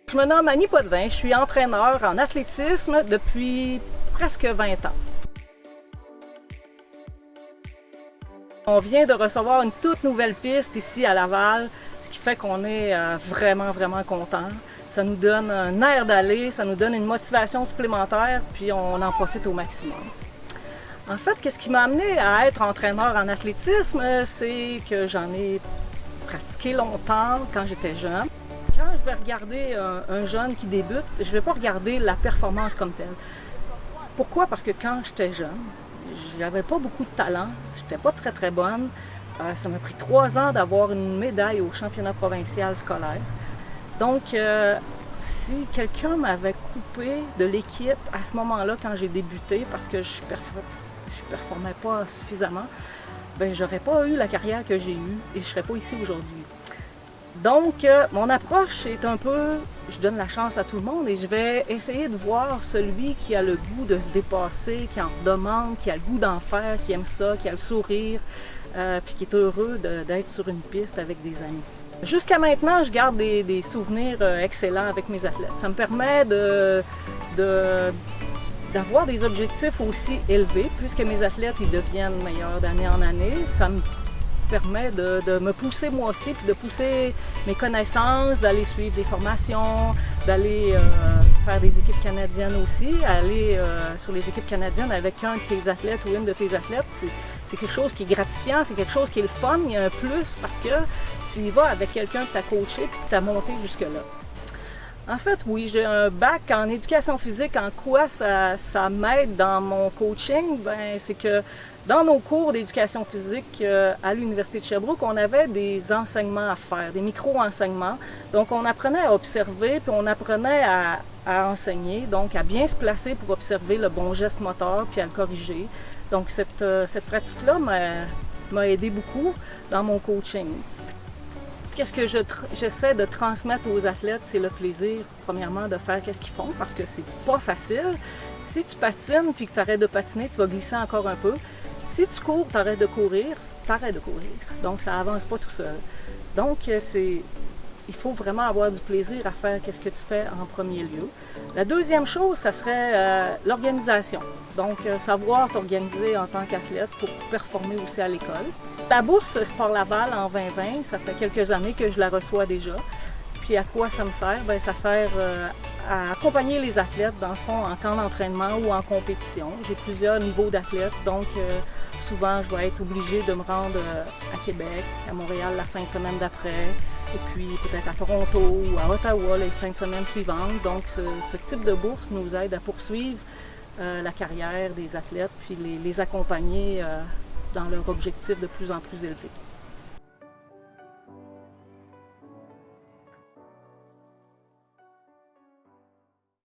Je me nomme Annie Potvin, je suis entraîneur en athlétisme depuis presque 20 ans. On vient de recevoir une toute nouvelle piste ici à Laval, ce qui fait qu'on est vraiment content. Ça nous donne un air d'aller, ça nous donne une motivation supplémentaire, puis on en profite au maximum. En fait, qu'est-ce qui m'a amené à être entraîneur en athlétisme, c'est que j'en ai pratiqué longtemps quand j'étais jeune. Quand je vais regarder un jeune qui débute, je ne vais pas regarder la performance comme telle. Pourquoi? Parce que quand j'étais jeune, j'avais pas beaucoup de talent, j'étais pas très bonne. Ça m'a pris 3 ans d'avoir une médaille au championnat provincial scolaire. Donc, si quelqu'un m'avait coupé de l'équipe à ce moment-là, quand j'ai débuté, parce que je performais pas suffisamment, ben j'aurais pas eu la carrière que j'ai eue et je serais pas ici aujourd'hui. Donc, mon approche est un peu, je donne la chance à tout le monde et je vais essayer de voir celui qui a le goût de se dépasser, qui en demande, qui a le goût d'en faire, qui aime ça, qui a le sourire, puis qui est heureux d'être sur une piste avec des amis. Jusqu'à maintenant, je garde des souvenirs excellents avec mes athlètes. Ça me permet d'avoir des objectifs aussi élevés, puisque mes athlètes ils deviennent meilleurs d'année en année. Ça me permet de me pousser moi aussi, puis de pousser mes connaissances, d'aller suivre des formations, d'aller faire des équipes canadiennes aussi, aller sur les équipes canadiennes avec un de tes athlètes ou une de tes athlètes. C'est quelque chose qui est gratifiant, c'est quelque chose qui est le fun, il y a un plus parce que tu y vas avec quelqu'un que tu as coaché et que tu as monté jusque-là. En fait, oui, j'ai un bac en éducation physique. En quoi ça m'aide dans mon coaching? Ben, c'est que dans nos cours d'éducation physique à l'Université de Sherbrooke, on avait des enseignements à faire, des micro-enseignements. Donc, on apprenait à observer, puis on apprenait à enseigner, donc à bien se placer pour observer le bon geste moteur, puis à le corriger. Donc, cette pratique-là m'a aidé beaucoup dans mon coaching. Qu'est-ce que j'essaie de transmettre aux athlètes, c'est le plaisir, premièrement, de faire qu'est-ce qu'ils font, parce que c'est pas facile. Si tu patines puis que tu arrêtes de patiner, tu vas glisser encore un peu. Si tu cours, tu arrêtes de courir, tu arrêtes de courir. Donc, ça avance pas tout seul. Donc, il faut vraiment avoir du plaisir à faire qu'est-ce que tu fais en premier lieu. La deuxième chose, ça serait l'organisation. Donc, savoir t'organiser en tant qu'athlète pour performer aussi à l'école. La bourse Sport Laval en 2020, ça fait quelques années que je la reçois déjà. Puis à quoi ça me sert? Bien, ça sert à accompagner les athlètes, dans le fond, en camp d'entraînement ou en compétition. J'ai plusieurs niveaux d'athlètes, donc souvent je vais être obligée de me rendre à Québec, à Montréal la fin de semaine d'après, et puis peut-être à Toronto ou à Ottawa les fins de semaine suivantes. Donc ce type de bourse nous aide à poursuivre la carrière des athlètes, puis les accompagner dans leur objectif de plus en plus élevé.